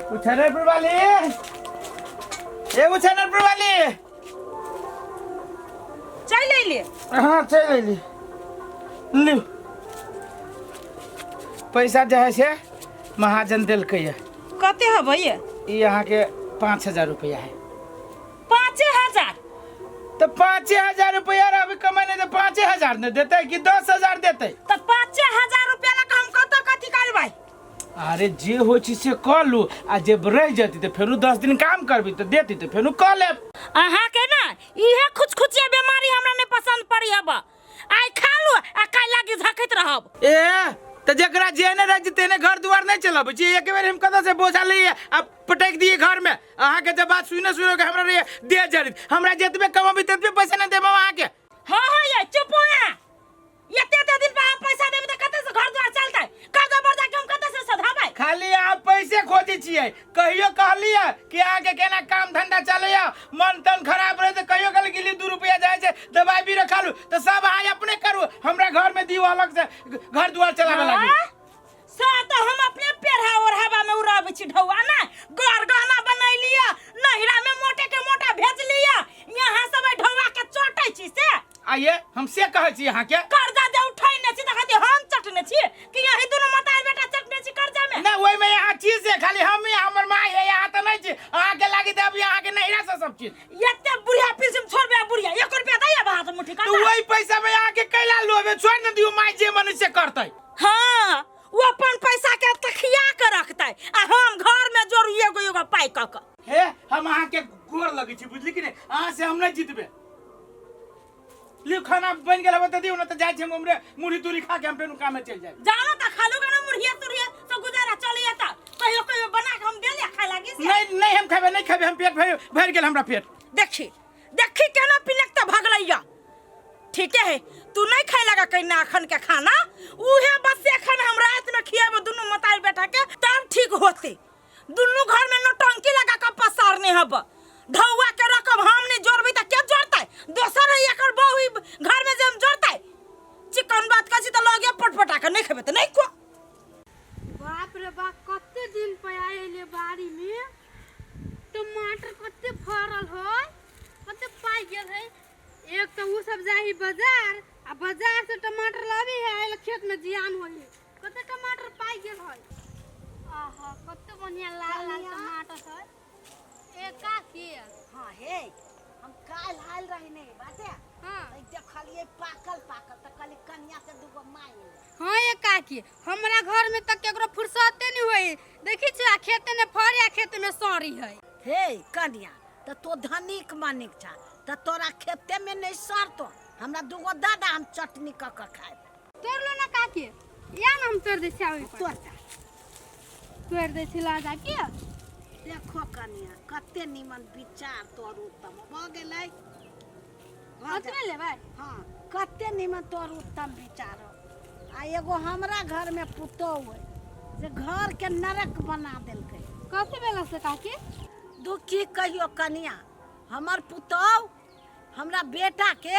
उछनरपुर वाली ए उछनरपुर वाली चाय ले ले। हाँ चल ली ली पैसा जो से महाजन दिल के कते है भैया? यहाँ के 5,000 रुपया है। 5,000? तो 5,000 रुपया अभी कमाने तो 5,000 न देते कि 10,000 देते? तो 5,000 रुपया ला हम कत कथी करबै? अरे जे हो चीज से कह लू आ जब रह जाती तो फिर 10 दिन काम करबी तो देती तो फिर कह ले। अहाँ के ना इहे खुचखुचिया बीमारी हमरा ने पसंद पड़ी हब। आई खा लू आ काल लागी झकैत रहब। ए तो जकरा जे ने रह जते ने घर दुआर नहीं चलब जी एक बेर हम कदा से बोझा लिए अब पटक दिए घर में। अहाँ के जब बात सुने के हमरा रे दे जरी हमरा जतबे कमाबी ततबे पैसा न देबो अहाँ के। हां ये चुप हो ना। एते दिन पे पैसा देबे त कते से घर दुआर चलतै? काजा बरजा के हम कते से सधाबै? खाली आप पैसे खोजी छिए। कहियो कहलिए कि आगे केना काम धंधा चलैया मन तन खराब रहे तो कहियो कल गिली 2 रुपया जाय छै दवाई भी रखालू तो सब आय अपने करू हमरा घर में दियो अलग से घर दुआर चलावे लागी। सा तो हम अपने पेढ़ा और हवा में उड़ाबै छी ढौआ ना। घर गहना बनै लिया नहिरा में मोटे के मोटा भेज लिया यहां सब ढौआ के चोटै छी से। आइए हम से कहै छी अहाँ के कर्जा जे उठै ने छी त खाली हम चटने छी कि यही दोनों माता बेटा चटने छी कर्जा में? ना ओइ में यहाँ चीज है खाली हम हमर माँ है यहाँ तो नहीं छी अहाँ के लागी देब यहाँ के नहिरा से सब चीज। एते बुढ़िया पिसम छोड़बे बुढ़िया 1 रुपया दैया बात मुठी का। तो वही पैसा में यहाँ के कैला लोबे छोड़ न दियो माई जे मनुष्य करतै। हां वो अपन पैसा के तखिया के रखतै आ हम घर में जोरू एगो पाई क के। हे हम अहाँ के गोर लगै छी बुझली कि नहीं अहाँ से हम नहीं जीतबे। लियो खाना बन गेल बता दियो न त जाय छै हमरे मुड़ी तुरी खा के हम फेनु काम में चल जाय। जानो त खालू के मुड़िया तुरिया तो गुजारा चलिए त कहियो कहियो बना के हम दे ले खाए लागी से। नहीं हम खाबे नहीं खाबे हम पेट भर गेल हमरा पेट। देखी केना पिनक त भगलैया। ठीक है तू नहीं खाए लगा कहीं अखन के खाना उहे बस एखन हम रात में खियाबो दुनु मताई बेटा के तब ठीक होते। दुनु घर में नौटंकी लगा के पसारने हब। ढौआ के रकम हम नहीं जोड़बी त के जोड़तै? दोसर है एकर बहु घर में जम जोड़तै। चिकन बात कछि त लगे पटपटा के नहीं खेबे त नहीं को। बाप रे बाप कते दिन पे आइले बाड़ी में टमाटर कते फरल हो कते पाई गेल है। एक तो उ सब जाही बाजार आ बाजार से टमाटर लाबी है आइल खेत में जियान होई कते टमाटर पाई गेल है। आहा कते बढ़िया लाल लाल टमाटर है। एका के हां हे हम काल हाल रहने बाटे हां देखलिए पाकल त कली कन्या से दुगो माई। हां एका के हमरा घर में तक केकरो फुर्सते नहीं होई। देखी छ खेत में फरिया खेत में सड़ी है। हे कन्या त तो धनिक मानिक छ त तोरा खेते में नहीं सरतो हमरा दुगो दादा हम चटनी क के खाए। तोड़ लो ना काके या ना हम तोड़ दे चावल तोड़ दे छिला जा के। देखो कन्या कते निमन विचार तोर उत्तम भ गेलै। अतने लेबै? हां कते निमन तोर उत्तम विचार आ एगो हमरा घर में पुतौ है जे घर के नरक बना देलकै। कथी बेला से काके? दुखी कहियो कन्या हमर पुतौ हमरा बेटा के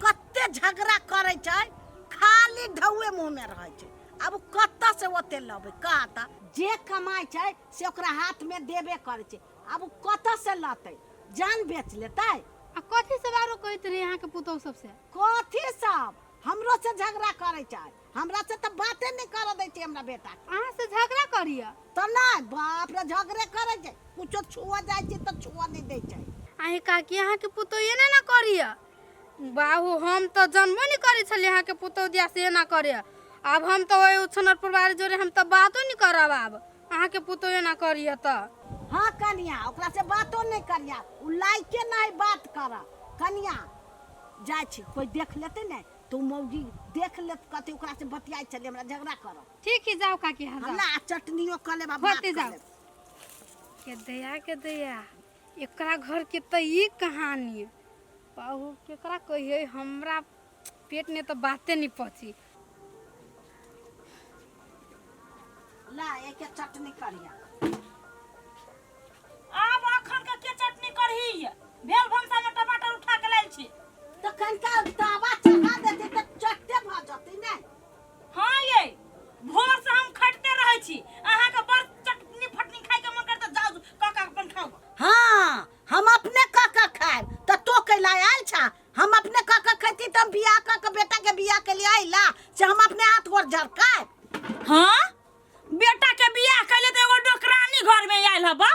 कते झगड़ा करे छै खाली ढौए मुंह में रहे छै। अब कत्ता से ओते लबे कहता जे कमाई छै से ओकरा हाथ में देबे करे छै। अब कत्ता से लतै जान बेच लेतै। आ कथी से बारो कहत रे यहाँ के पुतौ सब से? कथी सब हमरो से झगड़ा करे छै हमरा से त बाते नहीं कर दै छै हमरा बेटा। अहाँ से झगड़ा करिया त नहीं बाप रे झगड़े करे छै कुछो छुआ जाय छै त छुआ नहीं दै छै। आही काकी यहाँ के पुतौ ये ना करिया। बाहू हम तो जन्म नहीं करे छले यहाँ के पुतौ दिया से ना करे। अब हम तो ओइ उछनरपुर बारे जोरे हम तो बातो नहीं करब। अब अहाँ के पुतौ ये ना करिया त। हां कन्या ओकरा से बातो नहीं करिया उ लाइके नहीं बात कर। कन्या जाय छी कोई देख लेते ने तू मौगी देख ले कते ओकरा से बतियाई चले हमरा झगड़ा कर। ठीक है जाओ काकी हां हमरा चटनियो कर ले बाबा होते जाओ। के दया एकरा घर के त ई कहानी बाहू केकरा कहिए हमरा पेट ने तो बाते नहीं पची। ला एक चटनी करिया। अब अखन के चटनी करही भेल भंसा में टमाटर उठा के लाइल छी तो कनका दावा चढ़ा देते त चट्टे भ जते ने। हां ये भोर से हम खटते रहे छी अहाँ के बड़ चटनी फटनी खाए के मन गेल हबा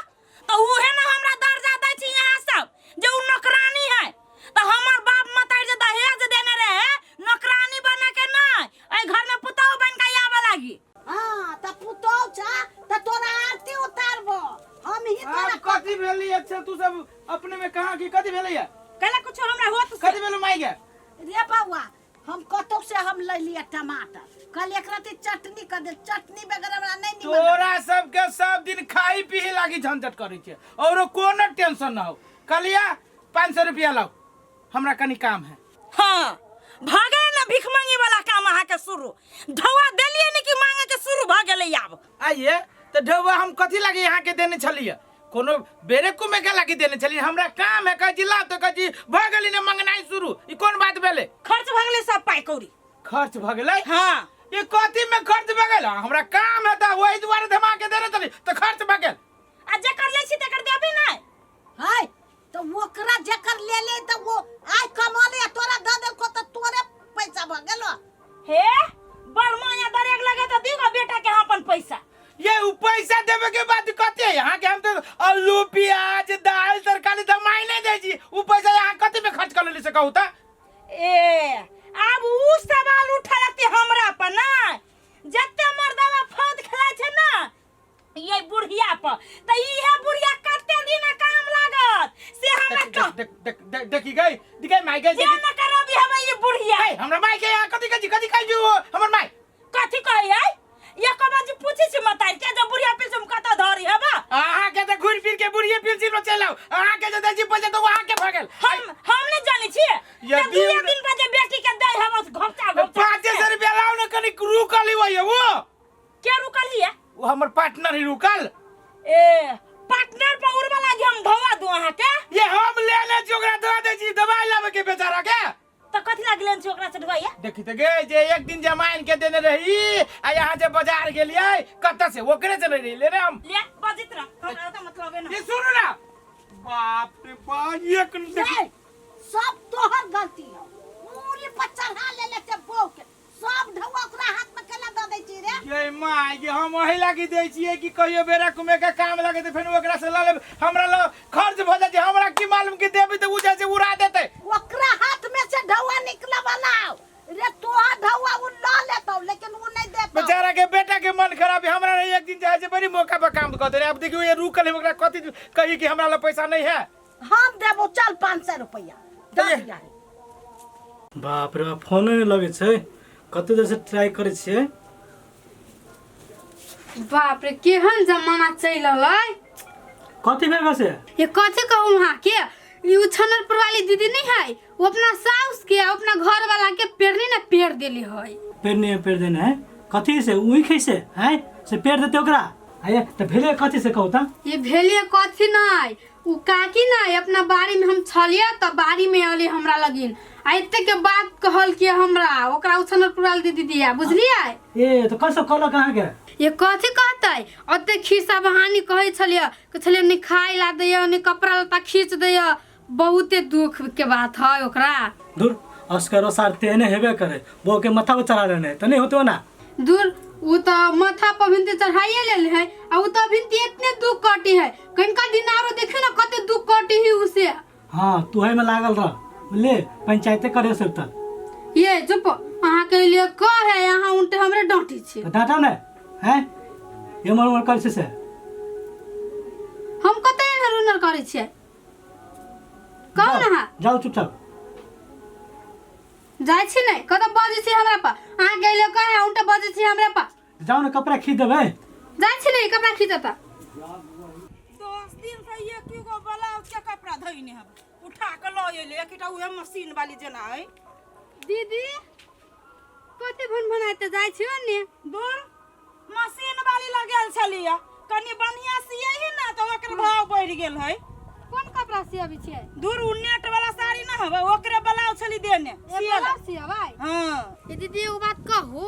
तो उहे ना हमरा दर्जा दै छी यहाँ सब जे उ नौकरानी है तो हमर बाप मतारी जे दहेज देने रहे नौकरानी बने के नहीं ए घर में पुतौ बन के आवे लागी। हां त पुतौ छा त तोरा आरती उतारबो हम ही तोरा अब कथी भेली? अच्छा तू सब अपने में कहां की कथी भेलै या? कहला कुछ हमरा होत से कथी भेलो माई गे? रे बाबा हम कतौ से हम ले लिया टमाटर कल एक राती चटनी कर दे चटनी बगैर हमरा नहीं निमन तोरा सबके सब दिन खाई पी लागी झंझट करे छे और कोनो टेंशन ना हो। कलिया 500 रुपया लाओ हमरा कनी काम है। हां भागे ना भिख मांगे वाला काम अहा के शुरू ढौआ देलिए ने कि मांगे के शुरू भ गेलै आब। आइए तो ढौआ हम कथी लागी यहाँ के देने छलिए? कोनो बेरे को में के लागी देने छलिए? हमरा काम है कह जिला तो कह जी भ गेली ने मंगनाई शुरू। ई कोन बात भेले? खर्च भ गेलै सब पाई कौड़ी। खर्च भ गेलै? हां ये कथी में खर्च भ गेल? हमरा काम है त वही द्वारा धमा के देने छली तो खर्च भ गेल। आ जेकर ले छी तकर देबी नहीं हाय तो ओकरा जेकर ले त वो आय कमाले तोरा द दे को त तोरे पैसा भ गेलो। हे बलमाया दरेक लगे तो दिगो बेटा के अपन पैसा। ये उ पैसा देवे के बाद कथी है? यहाँ के हम तो आलू प्याज दाल तरकारी दमाई नहीं दे जी। उ पैसा यहाँ कथी में खर्च कर ले से कहू त? ए अब उ सवाल उठलती हमरा पर ना जत्ते मर्दवा फौद खेलाय छै ना ये बुढ़िया पर त इहे बुढ़िया कते दिन काम लागत से हमरा देखी गई दिखाई माई गई जे न करबी हम ये बुढ़िया हमरा माई के यहाँ कथी कही जो हमर माई कथी कहै है ये कबाजी पूछी छी मताई के जे बुढ़िया पिलसम कत धरी हेबा अहाँ के त घुर फिर के बुढ़िया पिलसिम में चलाओ। अहाँ के जे दैजी पैसा तो वहां के भगल हम नहीं जानी छी ये दू दिन बजे बेटी के दे हम घोपचा घोपचा 500 रुपया लाओ न कनी रुकली वो के रुकली है वो हमर पार्टनर ही रुकल। ए पार्टनर पर उड़वा लागी हम धोवा दू अहाँ के ये हम लेने जोगरा दवा दे जी दवाई लावे के बेचारा के तो कथी लागलन छोकरा से ढवाइया देखी त गे जे एक दिन जमाइन के देने रही आ यहाँ जे बाजार गेलिए कत से ओकरे से नहीं ले रे हम ले बजित रह हमरा तो मतलब है ना ये सुनो ना बाप रे बाप एक देखी सब तोहर गलती है पूरी बच्चा ले लेते बो के सब ढौआ ओकरा हाथ में केला द दै छी रे। ये माय ये हम वही लागी दै छिए कि कहियो बेरा कुमे के काम लगे त फिर ओकरा से ल ले हमरा ल खर्च भ जाय हमरा की मालूम कि देबी त उ जैसे उड़ा देते ओकरा हाथ में से ढौआ निकला बनाओ रे तोहर ढौआ उ ल लेतो लेकिन उ नहीं देतो। बेचारा के बेटा के मन खराब है हमरा एक दिन जाय से बड़ी मौका पर काम कर दे। अब देखियो ये रुकल है ओकरा कथि कही कि हमरा ल पैसा नहीं है हम देबो चल 500 रुपया दे दिया। बाप रे बाप फोन नहीं लगे छै कते देर से ट्राई करे छिए। बाप रे केहन जमाना चल रहलै कथी भेल बसे ये कथी कहूं वहां के यू छनरपुर वाली दीदी नहीं है वो अपना सास के अपना घर वाला के पेरनी ना पेड़ देली है पेड़ देना है कथी से उही कैसे है से पेड़ देते ओकरा आये त भेले कथी से कहू त ये भेलिए कथी नहीं उ काकी नहीं अपना बाड़ी में हम छलिए त बाड़ी में अली हमरा लगिन आ एते के बात कहल के हमरा ओकरा छनरपुर वाली दीदी दिया बुझलिए ए तो कैसे कहल कहां के ये कथी कहतै ओते खिस्सा बहानी कहै छलिए कि छलिए नि खाइ ला दैय नि कपड़ा लता खींच दैय बहुते दुख के बात है ओकरा। दूर अस्करो सार तेने हेबे करे वो के माथा पे चढ़ा लेने त नहीं होतो ना दूर उ तो माथा पर भिनते चढ़ाइए ले है आ उ तो भिनते इतने दुख कटी है कनका दिन आरो देखे ना कते दुख कटी है उसे। हां तू है में लागल रह ले पंचायते करे सब त ये चुप अहाँ के लिए क है यहाँ उनटे हमरे डांटी छे डाटा ने हैं ये मर कर से हम कते हरुनर करे छे कौन ना जाओ चुपचाप जाय छी नहीं कत बजे छी हमरा पर अहाँ के लिए क है उनटे बजे छी हमरा पर जाओ ना कपड़ा खींच देबे जाय छी नहीं कपड़ा खींचता 10 दिन से ये की गो ब्लाउज के कपड़ा धइने हम उठा के ल एले एकटा उहे मशीन वाली जना है दीदी कते भनभनाते जाय छी ओने दूर मशीन वाली लगल छलिए कनी बढ़िया सिए ही ना तो ओकर भाव बढ़ गेल है। कौन कपड़ा सियाबी छे दूर उ नेट वाला साड़ी ना हवे ओकरे ब्लाउज छली देने सियाला सियाबाई। हां ये दीदी एगो बात कहू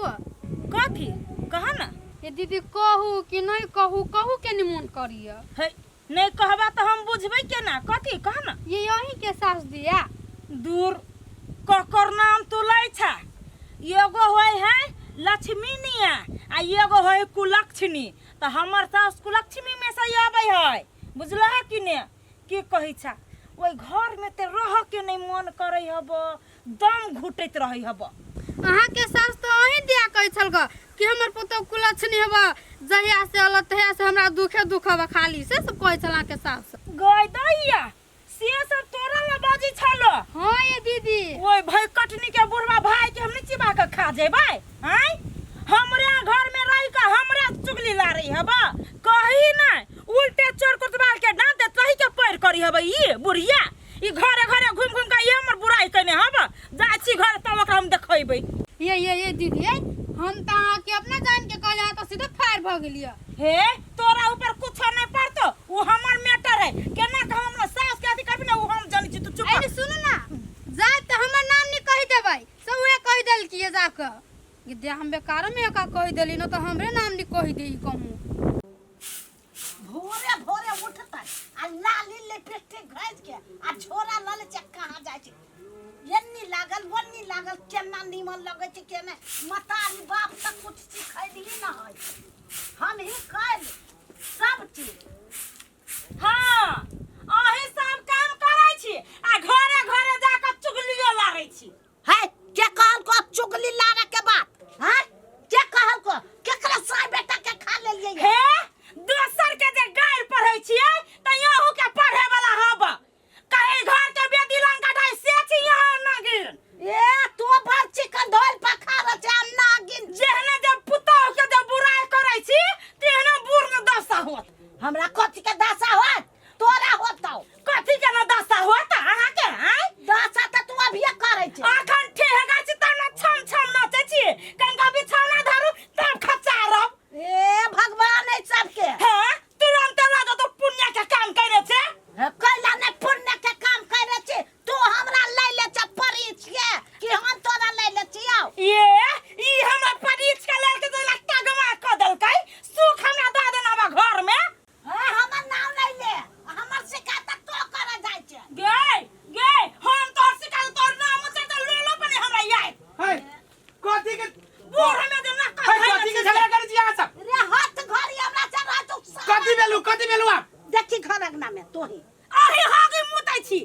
कथी कहा ना ये दीदी कहू कि नहीं कहू कहू के निमन करिए है नहीं कहबा तो हम बुझबै केना कथी कहा ना ये यही के सास दिया दूर ककर नाम तो लै छा एगो होय है लक्ष्मीनिया आ एगो होय कुलक्षणी तो हमर सास कुलक्ष्मी में से आबै है बुझला है कि ने की कहै छा ओइ घर में ते रह के नहीं मन करे हब दम घुटैत रही हब अहाँ के सास तो अही दिया कहै छल ग कि हमर पुतौ कुलक्षणी हब जहिया से अलग तहिया से हमरा दुखे दुख हब खाली से सब कहै छल के सास गय दैया से सब तोरा ला बाजी छलो हां ये दीदी ओए भाई कटनी के बुढ़वा भाई के हम चिबा के खा जेबै हैं हमरे घर में रह के हमरे चुगली ला रही हब कही नहीं उल्टे चोर कुतबाल के डांट तही के पैर करी हब ई बुढ़िया ई घरे घरे घूम घूम के ई हमर बुराई कने हब जाय छी घर तब ओकरा हम देखैबै ये दीदी हम त अहाँ के अपना जान के कहले त सीधे फायर भ गेलिए हे तोरा ऊपर कुछ नहीं पड़तो वो हमर मैटर है केना के हमरा सास के अथी करबी ना वो हम जानि छी तू चुप अरे सुन ना जाय त हमर नाम नहीं कहि देबै सब वे कहि देल कि जाके दे हम बेकार में का कहि देली न त हमरे नाम नहीं कहि देई कहूं भोरे भोरे उठतै आ लाली लिपस्टिक घस के आ छोरा लले चक कहां जाय छै यन्नी लागल वन्नी लागल केना निमन लगे छै केने मतारी बाप तक कुछ सिखैली न है हम ही कर सब चीज हां अही सब काम करै छी आ घरे घरे जाके चुगलियो लारै छी है के कहल को चुगली लारे के बात हैं के कहल को केकरा साय बेटा के खा लेलिए हे दोसर के जे गायर पढ़ै छियै त यहू के पढ़े वाला हब कहे घर के बेटी लंग कटाई से छी यहां नागिन ए तो बार चिकन धोल पखार छै नागिन जेहने जब पुतौ के जब बुराई करै छी तेहने बूढ़ में दशा होत हमरा कथि के दशा होत तोरा होतौ कथि के न दशा होत अहाँ के हैं दशा त तू अभी करे छै अखन ठेहगा छी त न छम छम नचै छी कनका बिछौना धरू तब खचारब ए भगवान है सबके हैं तुरंत लगा तो पुण्य के काम करे छे कैला ने पुण्य के काम करे छी तू हमरा ले ले छ परीछ के कि हम तोरा ले ले छियौ ये ई हमरा परीछ के लेल के तो लक्का गमा क देलकै सुख हमरा द देना बा घर में ए हमर नाम ले ले हमर शिकायत तो करे जाय छै गे हम तोर शिकायत तोर नाम से तो लोलो पने हमरा याद है कथी के बूढ़ में जो न है कथी के झगड़ा करै छी अहाँ सब रे हाथ घरी हमरा से रातु कथी भेलु आप देखी घर अंगना में तोही अही हागे मुतै छी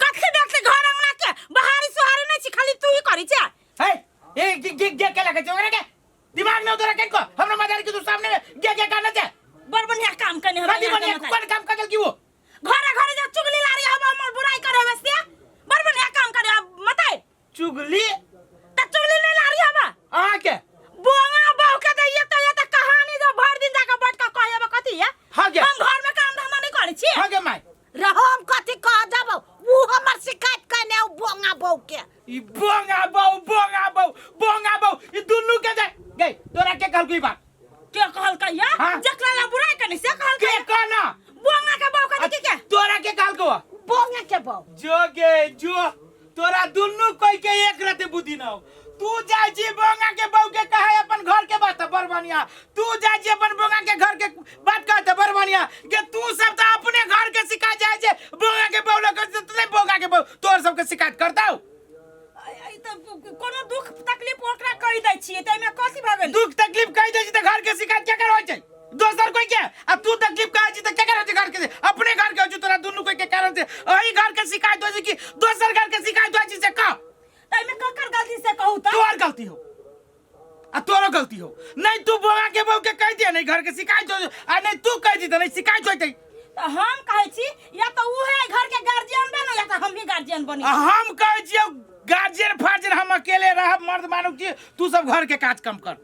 कथि देखते घर अंगना के बहारी सुहारी नै छी खाली तू ही करी छै है ए गे के लगे जोगरे के दिमाग में उधर के को हमरा मदार के तू सामने गे करना छै बड़ बढ़िया काम करने कथी बढ़िया कोन काम कर की वो घरे घरे जा चुगली लारी हब हमर बुराई करे बसिया बड़ बढ़िया काम करे मताई चुगली त चुगली नै लारी हब अहाँ के बोंगा बाऊ के दैया त कहानी जो भर दिन जाके बैठ के कहबे कथि है हाँ गे हम घर में काम धंधा नहीं करै छी हाँ गे माय रहो हम कथि कह देबौ ऊ हमर शिकायत कने ऊ बोंगा बौ के ई बोंगा बौ ई दुन्नु के जाय गे तोरा के कहल की बात के कहल कहिया हाँ? जकरा ला बुराई करनी से कहल के कहिया कहना बोंगा के बाऊ कथि के तोरा के कहल को बोंगा के बौ जो गे जो तोरा दुन्नु कोई के एक रते बुद्धि ना हो तू जाय छी बोंगा के बहू के कहे अपन घर के बात बड़ बढ़िया तू जाय छी अपन बोंगा के घर के बात कहते बड़ बढ़िया के तू सब तो अपने घर के शिकायत जाय छे बोंगा के बहू लग से तू बोंगा के बहू तोर सब के शिकायत करता हो आई त कोनो दुख तकलीफ ओकरा कहि दै छियै तै में कथि भ गेल दुख तकलीफ कहि दै छी त घर के शिकायत क्या कर होय छै दोसर कोई के अब तू तकलीफ कहे छी त क्या कर होय छै घर के अपने घर के हो तोरा दुन्नु कोई के कारण से अही घर के शिकायत होय छै कि दोसर घर के शिकायत होय छै से कह तै में ककर गलती से कहू त तोर गलती हो आ तोरो गलती हो नहीं तू बोंगा के बहू के कह दिया नहीं घर के शिकायत हो आ नहीं तू कह दी त नहीं शिकायत होय त हम कहै छी या त ऊ है घर के गार्जियन बने या त हम भी गार्जियन बनी हम कह छियै गार्जियन फार्जियन हम अकेले रहब मर्द मानुक छी तू सब घर के काज कम कर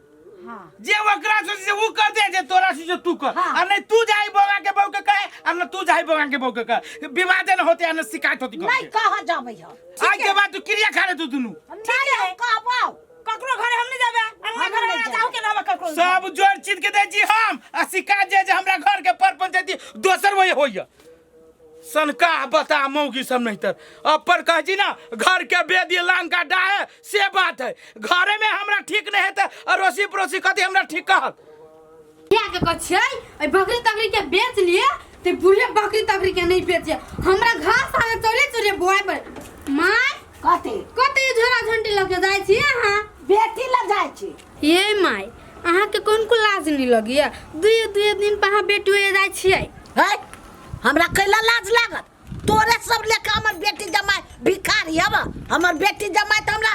हां जे ओकरा सोची से वो कर दे जे तोरा सोची तू कर हाँ। आ नहीं तू जाई बोंगा के बहू के कहे आ न तू जाई बोंगा के बहू के कहे विवादन होते आ न शिकायत होती नहीं कह जाबै हो आज के बाद तू क्रिया खा ले तू दुनु ठीक है कहबौ ककरो घरे हम नहीं जाबे हमरा हम घरे नहीं ना जाऊ के नाम ककरो सब जोड़ चीज के दे जी हम आ शिकायत जे हमरा घर के पर पंचायती दोसर वही होइया सनका बता मौगी सब नहीं तर अपर कह जी ना घर के बेदी लांका डाहे से बात है घरे में हमरा ठीक नहीं है त अड़ोसी पड़ोसी कथी हमरा ठीक कहत क्या के कछै ए बकरी तकरी के बेच लिए ते बूढ़े बकरी तकरी के नहीं बेचे हमरा घास आवे चले चले बोए पर माय कथि कते झोरा झंटी लगे जाय छी अहाँ बेटी ल जाय छी ये माय अहाँ के कौन को लाज नहीं लगिया दुए दुए दिन पर अहाँ बेटी हो जाय छियै है हमरा कैला लाज लागत तोरे सब लेके हमर बेटी जमाई भिखारी हब हमर बेटी जमाई त हमरा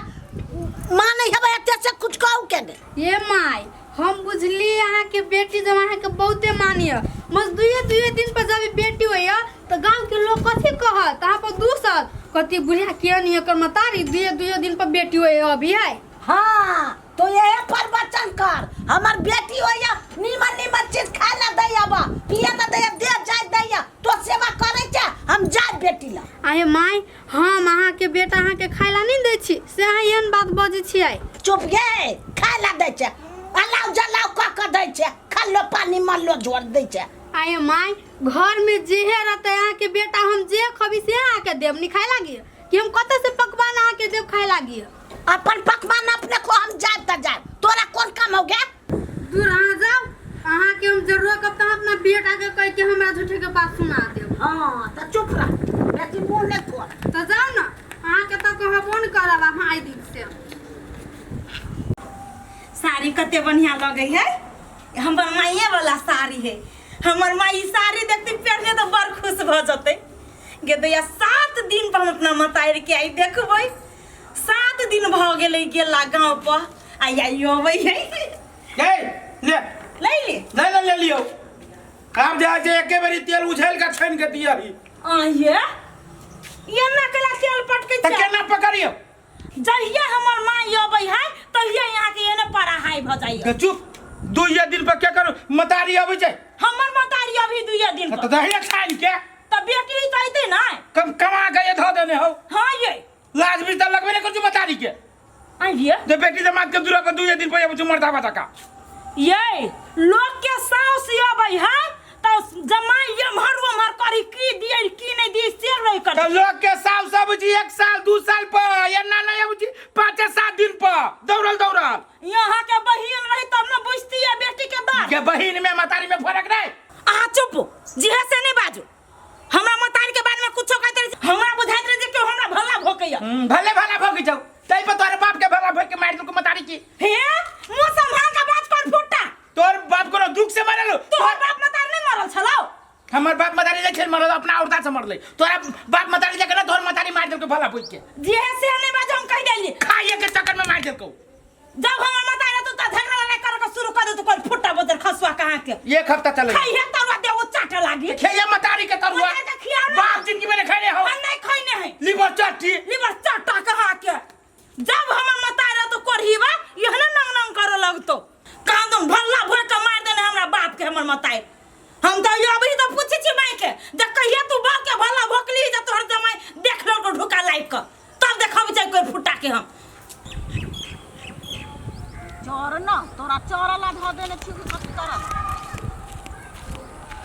मानै हब एते से कुछ कहू के ने ये माय हम बुझली अहाँ के बेटी जब अहाँ के बहुते मानिय मस दुए दुए दिन पर जब बेटी होया तो गांव के लोग कथी कहत अहाँ पर दूसर कथी बुढ़िया के नहीं कर मतारी दुए दुए दिन पर बेटी होया अभी है हां तो ये पर वचन कर हमर बेटी होया नीमन नीमन चीज खाना दैया बा पिया न दैया दे जाय दैया तो सेवा करे छ हम जाय बेटी ला आये माय हम अहाँ के बेटा अहाँ के खाइला नहीं दै छी से अहाँ एहन बात बजै छियै चुप गे खाला दै छ अलाउ जलाउ क दै छ खल्लो पानी मल्लो जोड़ दै छ आये माय घर में जेहे रहते अहाँ के बेटा हम जे खबी से अहाँ के देव नहीं खाए लागी कि हम कत से पकवान अहाँ के देव खाए लागी अपन पकवान अपने को हम जाए त जाए तोरा कौन काम हो गया दूर अहाँ जाओ अहाँ के हम जरूर कब तक अपना बेटा के कह के हमरा झूठे के बात सुना देव हां त चुप रह बेटी मुंह ने खोल तो जाओ ना अहाँ के तो कहबो न करब हम आई दिन से साड़ी कते बढ़िया लगे है हमर माइये वाला साड़ी है हमर माई साड़ी देखते पहने तो बड़ खुश भ जते गे दैया 7 दिन पर हम अपना मतायर के आई देखबै 7 दिन भ गेलै गेला गांव पर आई आई होबै है ले ले ले ले लियो काम जा जे एके बेरी तेल उझैल के छान के दिया ही आये ये ना कला तेल पटके त केना पकड़ियो जहिया हमर माई अबै है तहिया यहाँ के एने पड़ा हाई भ जाइए चुप दुइया दिन पर क्या करू मतारी आबै छै हमर मतारी अभी 2 दिन त पर दहिया छान के त बेटी ही कहते ना कम कमा के ये धो देने हो हां ये लाज भी त लगबे ने कुछ मतारी के आइए जे बेटी जमात के दूरा को 2 दिन पर आबै छै मरदा बटका ये लोग के साउस अबै है तो जमाई ये मर करी की दिए की नहीं दिए से नहीं कर त लोग के साल सब जी 1 साल 2 साल पर या ना नहीं आबै छी 5-7 दिन पर दौड़ल यहाँ के बहिन रही तब न बुझती है बेटी के बात के बहिन में मतारी में फर्क नहीं आ चुप जी है से नहीं बाजू हमरा मतारी के बारे में कुछो कहते हमरा बुझाइत रहे कि हमरा भला भोकैया भले भला भोग जाओ तई पर तोरे बाप के भला भोग के मार दू मतारी की हे मुंह संभाल के बात कर फुट्टा तोर बाप को दुख से मरल तोहर बाप मतारी नहीं मरल छलाओ हमर बाप मतारी जे खेल मरल अपना औरता से मरले तोरा बाप मतारी जे के तोर मतारी मार दे के भला भोग के जी है से नहीं बाजू हम कह देली खाइए के चक्कर में मार दे को जब हमर मतारी तो झगड़ा लड़ाई कर के शुरू कर दे तो कोई फुट्टा बदर खसवा कहां के एक हफ्ता चले खाई है तरुआ दे वो चाटे लागी खेये मतारी के तरुआ मतारी के खियाओ ना। बाप जिंदगी में खाने हो हम नहीं खाइने है लिवर चट्टी लिवर चाटा कहां के जब हमर मतारी तो करहीबा यहने नंग नंग करे लगतो कांदम भल्ला भर के मार देने हमरा बाप के हमर मतारी हम तो यो अभी तो पूछी छी माई के जे कहिया तू बाप के भला भोकली जे तोहर जमाई देख लो को ढुका लाइक कर तब देखब चाहे कोई फुटा के हम चोर न तोरा चोरला ध देने छी कथि करब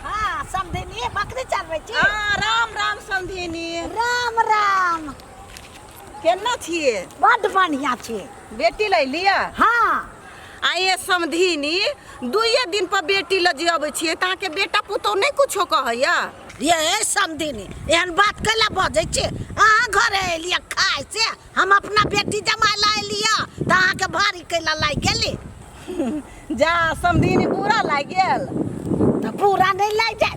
हां समधिनी बकरी चरबै छी हाँ, राम राम समधिनी राम राम केना छिए बड बढ़िया छी बेटी लै लिया हां आइए समधिनी 2 दिन पर बेटी लजी अबै छिए ता के बेटा पुतो नहीं कुछो कहैया ये समधिनी एहन बात कैला बजै छी अहाँ घर एलिया खाए से हम अपना बेटी जमाई ला एलिया त अहाँ के भारी कैला लाई गेली जा समधिनी बुरा लाग गेल त पूरा नहीं लाई जाए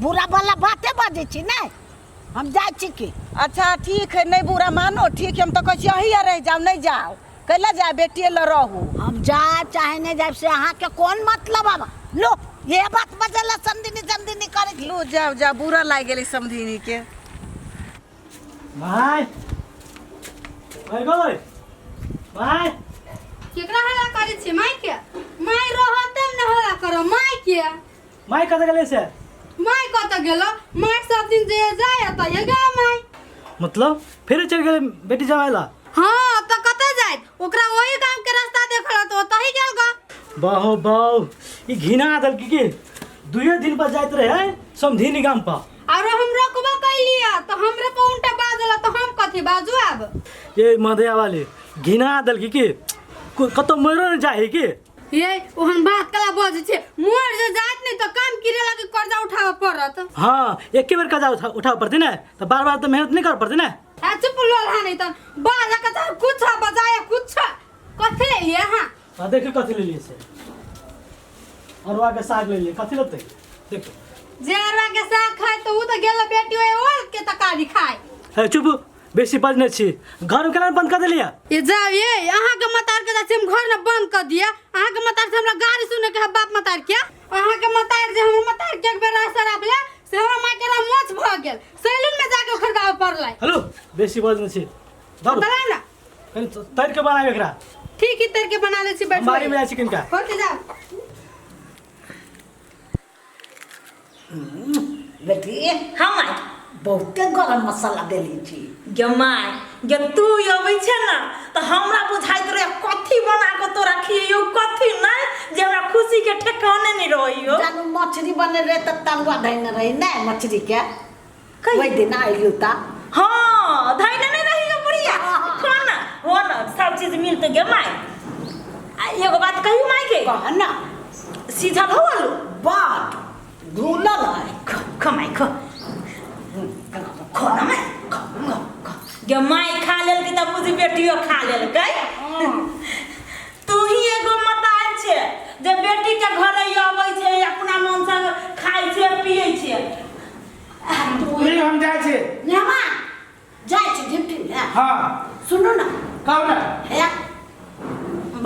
बुरा वाला बाते बजै छी नहीं हम जाय छी की अच्छा ठीक है नहीं बुरा मानो ठीक है हम तो कहै छी अही रह जाओ नहीं जाओ कैला जा बेटी ल रहू हम जाए चाहे नहीं जाए से अहाँ के कौन मतलब अब लो ये बात बजला समधिनी करे लो जाओ जा बुरा लाग गेली समधिनी के भाई भाई गई भाई केकरा हला करे छी माई के माई रहते न हला करो माई के माई कत गेले से माई कत गेलो माई सब दिन जे जाय त ये गा माई मतलब फिर चल गेले बेटी जमाइला हां त कत जाय ओकरा वही गांव के रास्ता देखला तो तही गेल गा बाहो बाऊ ई घिना दल की 2 दिन पर जाइत रहे समधिनी गाम पर और हम रोकबा कैलिया तो हमरे पे उल्टा बाजला तो हम कथि बाजू अब ये मधेया वाले घिना दल की कतो मरो न जाए की ये ओहन बात कला बज छे मोर जे जात नहीं तो काम किरे लागे कर्जा उठाव पड़त हाँ एक बार कर्जा उठाव पड़ती ना तो बार बार तो मेहनत नहीं कर पड़ती ना आ चुप लोला नहीं तो बाजा का कुछ बजाया कुछ कथि ले लिया हां देखिए कथी ले लिए से और वहाँ के साग ले लिए कथी लेते देखो जेरा के साग खाए तो उ तो गेल बेटी ओए ओल के तकारी खाए। है चुप बेसी बजने छी घर केना बंद कर देलिया ये जाओ ये अहाँ के मतार के जाते हम घर में बंद कर दिया। अहाँ के मतार से हमरा गाड़ी सुने के है बाप मतार के। अहाँ के मतार जे हमर मतार के एक बेर शराब ले से हमरा मां के मोच भ गेल सैलून में जाके खरगाव पड़लै। हेलो बेसी बजने छी दाऊ बता ना कनी तैर के बनावे एकरा ठीक ही तरह के बना ले छी बैठ हमारी में चिकन का होते जा बेटी हम बहुते गरम मसाला देली छी गमाय गे तू अबै छ ना तो हमरा बुझाइत रहे कथी बना के तोरा खियो कथी नहीं जे हमरा खुशी के ठिकाने नहीं रहियो। जानू मछली बने रहे त तलवा धैने रही ना मछली के वही दिन आइलू ता हां धैने नहीं रहियो बुढ़िया खाना हो ना सब चीज मिलते गमाय। आ एगो बात कही माई के कह ना सीधा भवलो बात घूलल है खमाई खो खाना में गमाई खा लेल के तब बुझी बेटियो खा लेल गई। तू ही एगो मतार छे जे बेटी के घर आबै छे अपना मन से खाइ छे पियै छे। पूरी हम जाए छे नेमा जाय छी ड्यूटी में। हां सुनो ना कौन है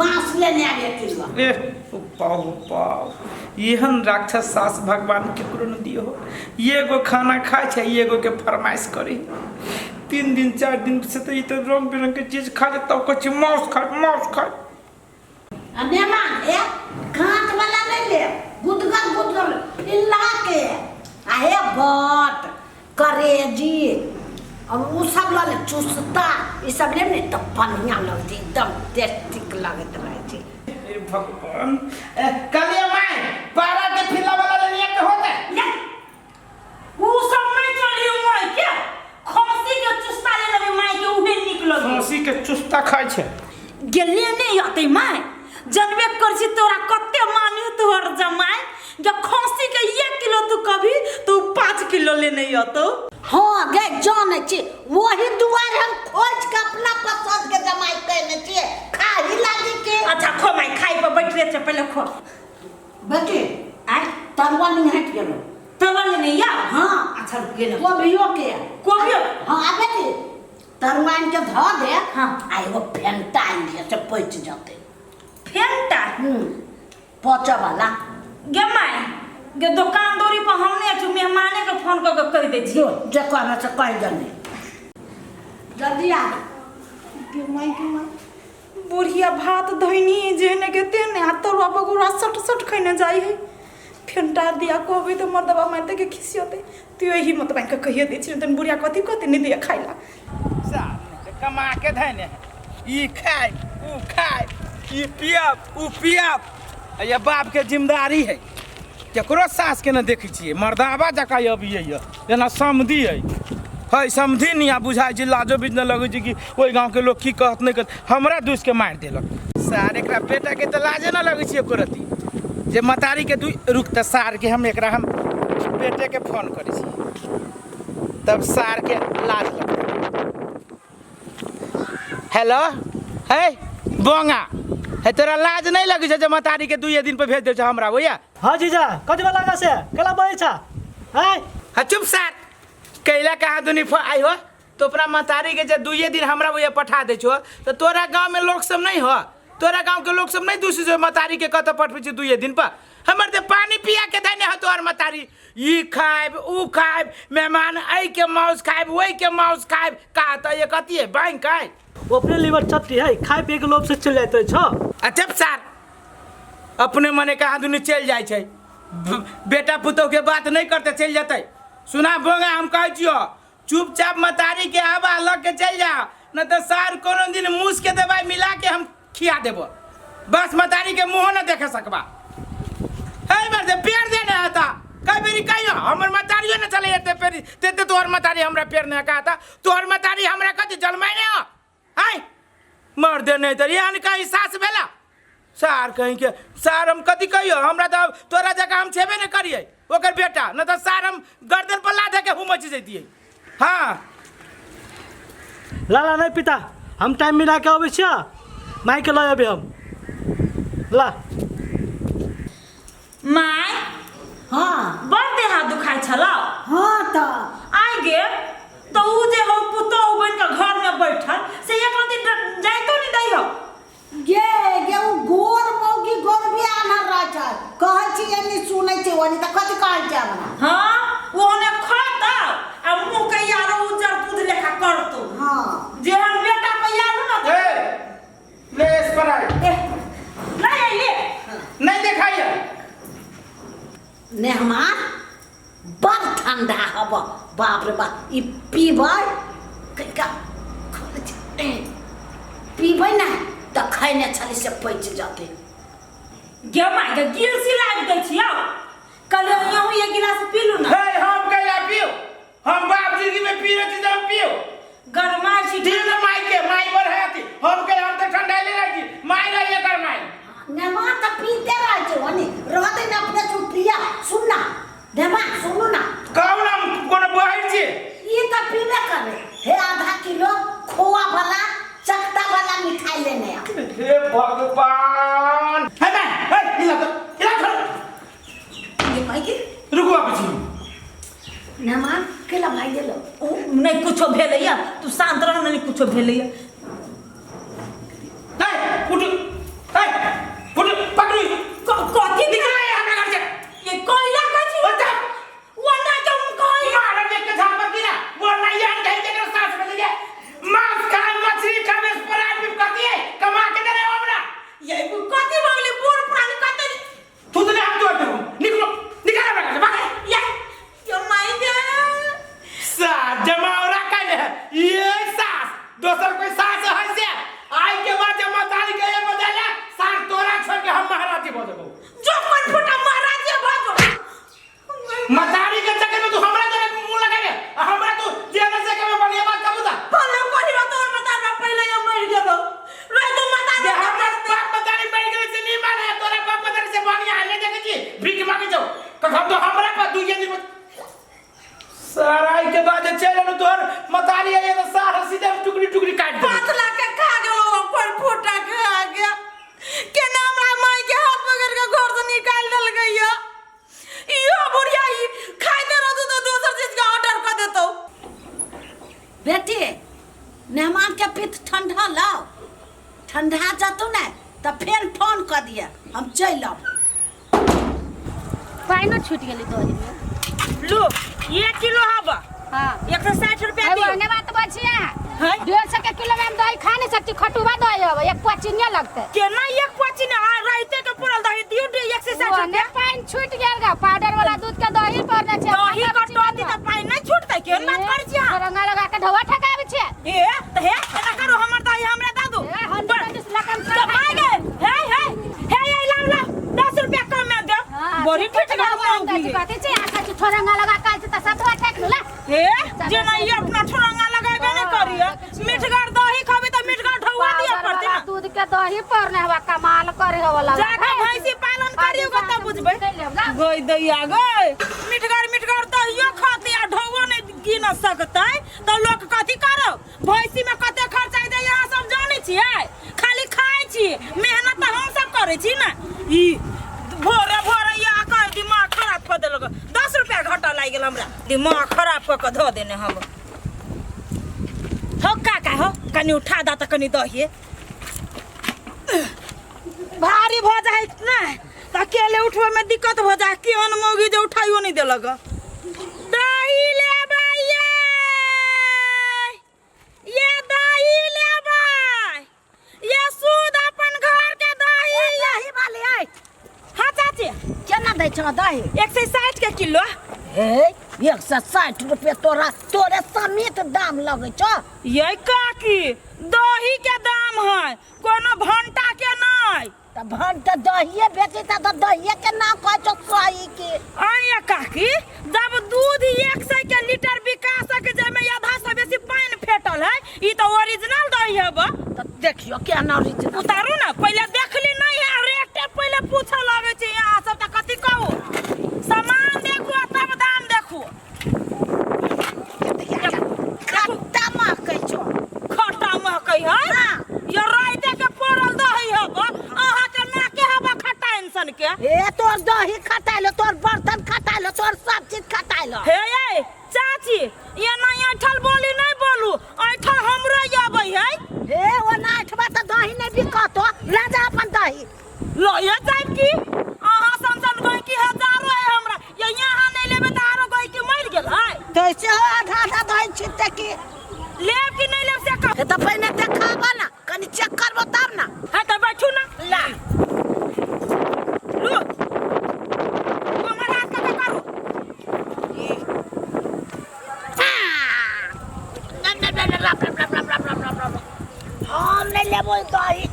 बांस लेने आ बेटी बा ए पाऊ एहन राक्षस सास भगवान केकरो न दियो। ये गो खाना खाए छे ये गो के फरमाइश करी 3 दिन 4 दिन से तो ये तो रंग बिरंग के चीज खा लेता कुछ मांस खाए। नेमा है कांच वाला नहीं ले गुदगल इल्ला के आहे बट करेजी अब उ सब ला ले चुसता ई सब ले नहीं तो बढ़िया लगती एकदम टेस्टी लगत रहे छी। ए भगवान कलिया माय पारा के फिला वाला लेने के होता उ सब नहीं चली मोय के खसी के चुस्ता ले लेबे माई के उहे निकलो खसी के चुस्ता खाए छे गेले नहीं आते माई जनबे कर छी तोरा कते मानी तोहर जमाई जब खसी के 1 किलो तू कभी तो 5 किलो ले नहीं आतो। हां गे जाने छी वही दुआर हम खोज के अपना पसंद के जमाई कहने छी खा ही लागी के। अच्छा खो माई खाई पर बैठ रे पहले खो बेटी आ तरवा नहीं हट गेलो तवा ले नहीं या हां अच्छा गेलो वो भीओ के कोबियो हां आ बेटी तरवान के ध दे हां आ एगो फेंटा इंडिया से पच जाते फेंटा पचा वाला गे माई गे दुकान दौरी पर हमने जो मेहमाने के फोन कर कह दे छी जो जे कहना से कह जाने जल्दी आ गे माई बुढ़िया भात धइनी जेने के तेने आ तोरा बगुरा सट खइने जाई है फेंटा दिया कहबे तो मर दबा मारते के खिसियोते तू यही मत बैंक कहिए दे छी तन बुढ़िया कथी नहीं दिया खाइला साहब कमा के धने ई खाए ऊ खाए ई पियब ऊ पियब ये बाप के जिम्मेदारी है केकरो सास के न देखै छियै मर्दावा जका अबियै जेना समधी है समधी नहीं आ बुझाइ छै लाजो बीज न लगै छै कि ओइ गांव के लोग की कहत नहीं कहत हमरा दूस के मार देलक सार एकरा बेटा के त लाजे न लगै छै कोरती जे मतारी के रुक त सार के हम बेटे के फोन करै छी तब सार के लाज लगतै। हेलो है बोंगा है तोरा लाज नहीं लगे छै जे मतारी के 2 दिन पे भेज दे छ हमरा भैया। हां जीजा कथी वाला का से केला बहे छ है हा चुप सार कैला कहा दुनी आई हो तो अपना मतारी के जे 2 दिन हमरा भैया पठा दे छो तो तोरा गांव में लोग सब नहीं हो तोरा गांव के लोग सब नहीं दूसरे जो मतारी के कत पठबे छ 2 दिन पर हमर दे पानी पिया के देने हो तोर मतारी ई खाइब ऊ खाइब मेहमान आई के मांस खाइब वही के मांस खाइब का त ये कथी है बैंक है अपने लीवर चट्टी है खाए पिए के लोभ से चल जाते छ। अच्छा सार अपने मने कहा दुनी चल जाए छै बेटा पुतौ के बात नहीं करते चल जाते सुना बोंगा हम कह छियो चुपचाप मतारी के आवा लग के चल जा न तो सार कोनो दिन मूस के दवाई मिला के हम खिया देबो बस मतारी के मुंह न देखे सकबा है मर दे पेड़ देने आता कई बेरी कहियो हमर मतारियो न चले एते पेरी ते तोहर मतारी हमरा पेड़ ने कहता तोहर मतारी हमरा कथि जलमै ने है मर दे नहीं तो यान कहीं सास भेला सार कहीं के सार हम कथी कहियो हमरा तो तोरा जगह हम छेबे न करिए ओकर बेटा न तो सार हम गर्दन पर लाद के हुमच जैतिए। हाँ ला नहीं पिता हम टाइम मिला के अबै छियै माई के लय अबे हम ला माय हाँ बड़ देह हाथ दुखाई छला हाँ तो आइ गे तो उ जे हो पुतौ बन के घर में बैठल से एक रति जाइतो नहीं दै हो गे उ गोर मौगी गोर भी आनर रह छै कहै छी एनी सुनै छी ओनी त कथि कहै छै हमरा हाँ वो ने खाता आ मुंह के यारो उजर दूध लेखा करतो हाँ जे हम बेटा पे यारो ना तो ए ले इस पर आई नहीं आई ले नहीं दिखाइए मेहमान बड़ ठंडा हब बाप रे बाप ई पीबै कइका पीबै ना त खैने छली से पैच जाते गे माय के गिल सिलाई दै छियो कल यहू एक गिलास पी लू ना हे हम कैला पियो हम बाप जिंदगी में पी रहे थे पियो गरमा छी ठीक है माई के माई पर है थी हम के हम तो ठंडा ले रही थी माई रही है कर माई नेमा त पीते रह छै ओनी रहते न अपने चुटिया सुन ना नेमा सुनु ना कौन हम कोन बहर छी ई त पीबे करे हे आधा किलो खोआ वाला चकता वाला मिठाई लेने आ हे भगवान है मैं हे इला ये भाई के रुको आप जी नेमा केला भाई गेलो नहीं कुछो भेलैया तू शांत रह नहीं कुछो भेलैया उठ पकड़ी कथी निकल हमरा घर से ये कोइला कथी बता वना तुम कोई मारा देख के झापा की ना वो नहीं यार कहीं के साथ में ले मांस खाए मछली खाए स्प्राइट भी करती है कमा के दे रहे हो हमरा ये कथी बगले बूढ़ पुरानी कथी तू तो हम तो निकलो निकल हमरा घर से भाग ये माई गे सा जमावरा काले ये सास दोसर कोई सास है से आई के बाद जब मतारी के ये बदला सास तोरा छोड़ के हम महाराजी हो देबो जो मन फटा महाराज भागो मतारी के चक्कर में तू हमरा जगह मुंह लगा ले हमरा तू जेल से के में बढ़िया बात कबूता पहले कोनी बात और बता ना पहले ये मर गेलो रे तू मता ये हमरा बाप मतारी बैठ गए से नहीं माने तोरा बाप मतारी से बढ़िया ले देखे जी भीख मांगे जाओ तो हम तो हमरा पर दू दिन सराय के बाद चले न तोर मतारी है तो सारा सीधे टुकड़ी टुकड़ी काट दे पातला के खा गेलो पर फुटा खा गया के नाम रा माई के हाथ पकड़ के घर से निकाल दल गई यो बुढ़िया ही खाइते रहतो तो दूसर चीज का ऑर्डर कर देतो बेटी मेहमान के पित्त ठंडा लाओ ठंडा जातो ना त फेर फोन कर दिया हम चल अब पाइनो छूट गेली तो दिन में लो 1 किलो हवा हां 160 रुपया एगो दियो ने बात बचिया हैं 150 के किलो में हम दही खा नहीं सकती खटुबा दही अब एक पचिनिया लगते केना एक पाची ने आ रहते के पुरल दही दियो 160 वो ने रुपया पाइन छूट गेल गा पाउडर वाला दूध के दही पड़ना छै दही कटोती त पाई नहीं छूटतै केन बात कर छिया रंगा लगा के ढवा ठकावे छै ए त हे एना करो हमर दही हमरा द दो ए हम तो लकन तो भाग गए हे ये लाव 10 रुपया कम में दे बड़ी ठीक ना होगी कहते छै आखा छै ठोरंगा लगा काल छै त सब ठक ला हे जे नहीं अपना ठोरंगा लगाबे नहीं करिए मिठगर दही खाबे त मिठगर ढौआ दिया पड़ते ना दूध के दही पड़ने हवा कमाल करे वाला जाके भैंसी पालन करियो त बुझबे गई दैया गई मिठगर दहियो खाती आ ढौआ नहीं गिन सकतै त लोग कथि करो भैंसी में कते खर्चा दे यहाँ सब जानै छियै खाली खाइ छी मेहनत त हम सब करै छी ना ई भोरे या कह दिमाग खराब कर देलक 10 रुपया घाटा लाग गेल हमरा दिमाग खराब क के ध देने हम हो काका हो कनी उठा दा त कनी दही भारी भ जाए ना त अकेले उठवे में दिक्कत हो जाए केहन मौगी जे उठाइयो नहीं देलक दही लेबै ये दही लेबै ये सूद अपन घर के दही यही वाली आई हाँ चाची केना दै छ दही 160 के किलो हे 160 रुपया तोरे समेत दाम लगे छ ये काकी दही के दाम है कोनो भंटा के नहीं त भन त दहिए बेचे त दहिए के नाम कह छ सही के आया काकी जब दूध 100 के लीटर बिका सके जेमे आधा से बेसी पानी फेटल है ई तो ओरिजिनल दही है बा त देखियो केना ओरिजिनल उतारू ना पहले देखली नहीं है रेट पहले पूछा लगे छै यहाँ सब त कथि कहू सामान देखो तब दाम देखो खट्टा महकै छ खट्टा महकै है हाँ। ये राइते के पड़ल दही है बा अहाँ के ना के हवा खट्टा इंसान के ए तोर दही गेल हे ये चाची ये ना ऐठल बोली नहीं बोलू ऐठल हमरा आबै है हे ओ नाठबा त दही नहीं बिकतो राजा अपन दही लो ये जाइब की अहाँ संसन गई की हजारों है हमरा ये यहाँ नहीं लेबे त आरो गई की मर गेल है तो से आधा आधा दही छिटे की लेब की नहीं लेब से कह हे त पहिने देखाबा ना कनी चेक करबो तब ना है त बैठू ना ला लो हमर हाथ का करू हम नहीं लेबो दही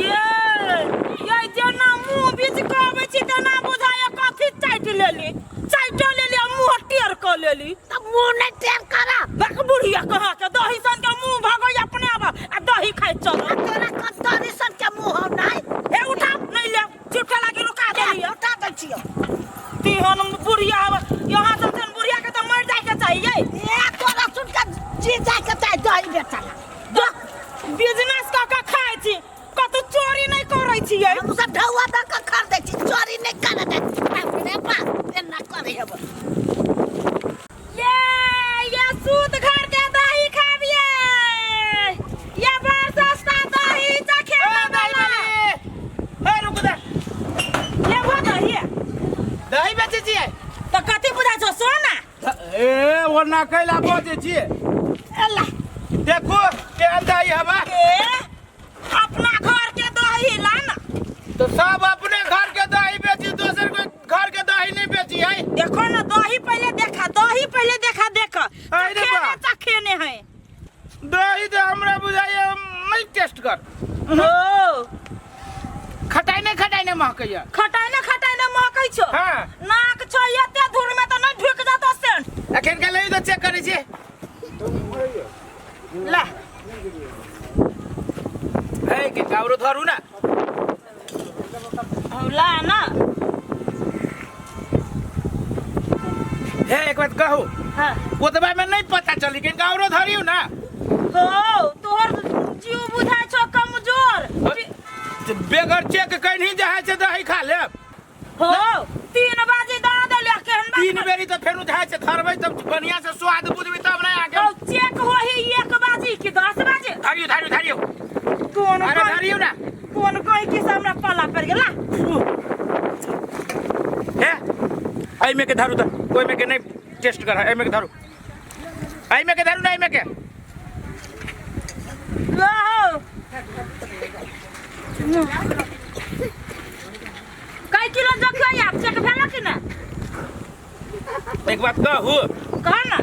ये जेना मुंह बीच कहबै छी तेना बुझाय कथि चाटि लेली मुंह टेर क लेली त मुंह नहीं टेर करा बक बुढ़िया कहा के दही सन के मुंह भगै अपने अब आ दही खाइ चल तोरा कतरी सन के मुंह हो नहीं हे उठा नहीं ले चुपटा लागी रुका देली उठा दै छियो तिहन बुढ़िया अब यहाँ सन बुढ़िया के त मर जाय के चाहिए ए तोरा सुन के जी जाय के चाहे दही बेचला बिजनेस क के खाइ छी कतौ चोरी नहीं करै छियै हम सब ढौआ द के खरीदै छी चोरी नहीं करे दे अपने बा एना करे हेब ये सूद घर के दही खाबिए ये बड़ सस्ता दही चखे वाला हे रुक दे ये वो दही दही बेचे छियै तो कथि बुझा छो सोना ए ओना कैला बजे छियै एला देखो केहन दही हवा अपना घर के दही ला ना तो सब अपने घर के दही बेची दोसर के घर के दही नहीं बेची है देखो ना दही पहले देखा देखा अरे बा। चखे ने है दही तो हमरा बुझाइए नहीं टेस्ट कर ओ खटाई नहीं महकैया खटाई ने महकै छो हाँ। नाक छो एते धूर में त नहीं ढुक जातो सेंट एखन के लई तो चेक करै छी ला है के कावरो धरू ना ला ना हे एक बात कहू हां ओतबा में नहीं पता चली कि कावरो धरियो ना हो तोहर जीव बुझाय छो कमजोर बेगर चेक कहीं जहां से दही खा लेब हो 3 बजे दा देले केहन बात 3 बेरी तो फेनु जहां से धरबै तब बढ़िया से स्वाद बुझबी तब नहीं आगे तो चेक होही 1 बजे की 10 बजे धरियो कौन अरे धरियो ना कौन कोई के सामने पाला पड़ गेला हे आई में के धरू त कोई में के नहीं टेस्ट कर आई में के धरू आई में के धरू नहीं में के लाओ कई किलो जखिया आप चेक भेला कि ना एक बात कहू कह ना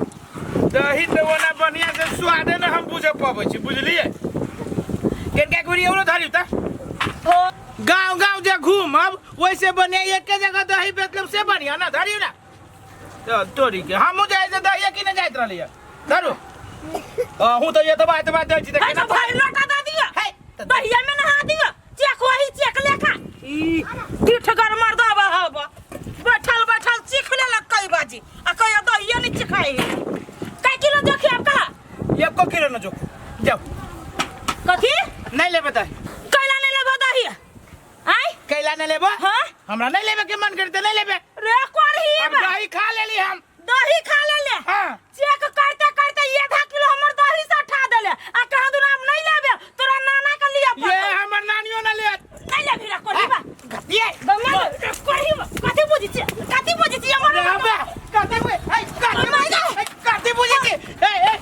दही तो ओना बढ़िया से स्वाद न हम बुझे पाबै छी बुझलिए केन के गुरी एरो धरियो त हो गांव जे घूमब वैसे बने एक जगह दही बेचलब से बढ़िया ना धरियो ना तो तोरी के हम जाय से दही की न जाइत रहलिए धरू हूं तो ये तो बात दे छी है तो भाई लौटा दे दिया है दहिया में नहा दिया चेक वही चेक लेखा ई तीठगर मर्दा बहावा बैठल चीख ले कई बाजी आ कई दहिया नहीं चिखाई कई किलो जखिया आप कहा 1 किलो न जो जाओ कथी नहीं लेबे दही कैला नहीं लेबो दहिया आई कैला नहीं लेबो हां हमरा नहीं लेबे के मन करते नहीं लेबे रे करही अब दही खा लेली हम दही खा ले हां चेक करते करते 1 किलो हमर दही से उठा देले आ कहा दुना हम नहीं लेबे तोरा नाना के लिया ये हमर नानियो न ले नहीं लेबी रे करहीबा ये बम्मा करहीबा कथी बुझी छी हमर अबे काते बुझ काते बुझी छी ए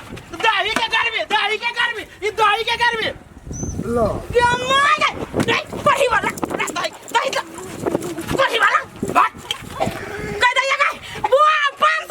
दही के करबी ई दही के करबी लो बम्मा रे करहीबा दही करहीबा बात कह दे ये बुआ 5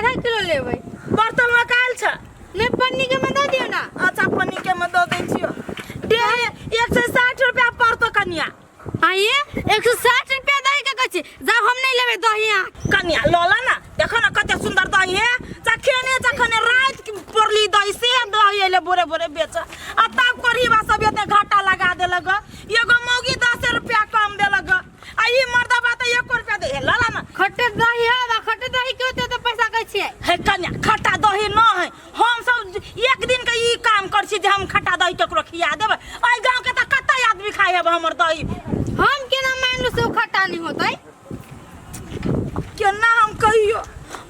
आधा किलो लेबै। बर्तन में काल छ नहीं पन्नी के में दे दियो ना। अच्छा पन्नी के में दो दै छियो। डेढ़ 160 रुपया पड़तो कनिया। आइए 160 रुपया दही के कछि जब हम नहीं लेबै दही यहाँ। कनिया लोला ना देखो ना कते सुंदर दही है। चखने रात की परली दही से दही एले बोरे बोरे बेच आ तब करीबा सब एते घाटा लगा देलक। एगो मौगी 10 रुपया कम देलक आ ई मर्दा बात 1 रुपया दे लाला ना। खट्टे दही है खट्टे दही के होते तो पैसा कै छियै। हे कन्या खट्टा दही न है। हम सब एक दिन के ई काम कर छी जे हम खट्टा दही ककरो खिया देबै। ओइ गांव के त कत्ता आदमी खाय है हमर दही। हम केना मान लो से खट्टा नहीं होतै। केना हम कहियो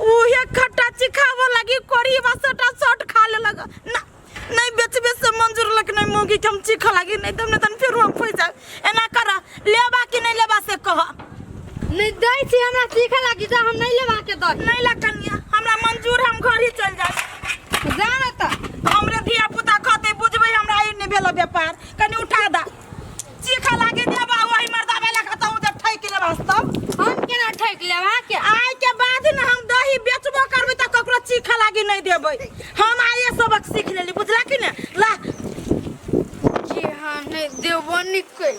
उहे खट्टा चिखाव लगी कोरी बसटा शॉट खा ले लगा ना नहीं बेचबे से मंजूर लक नहीं मोगी हम चिखा लगी नहीं तुमने तन फिर हम पैसा एना करा लेबा कि नहीं लेबा से कह। नहीं दै छी हमरा सीखे लागी जा हम नहीं लेबा के दही। नहीं ला कन्या हमरा मंजूर हम घर ही चल जाए। जाना त हमरे धिया पुता खते बुझबै हमरा ई नहीं भेलो व्यापार कनी उठा दा चिखा लागी देबा वही मर्दा बेला खतौ जे ठैक ले वास्तव। हम केना ठैक लेबा के आइ के बाद न हम दही बेचबो करबै त ककरो चिखा लागी नहीं देबै। हम आइए सबक सीख लेली बुझला कि ने ला कि हम नहीं देबो निकै।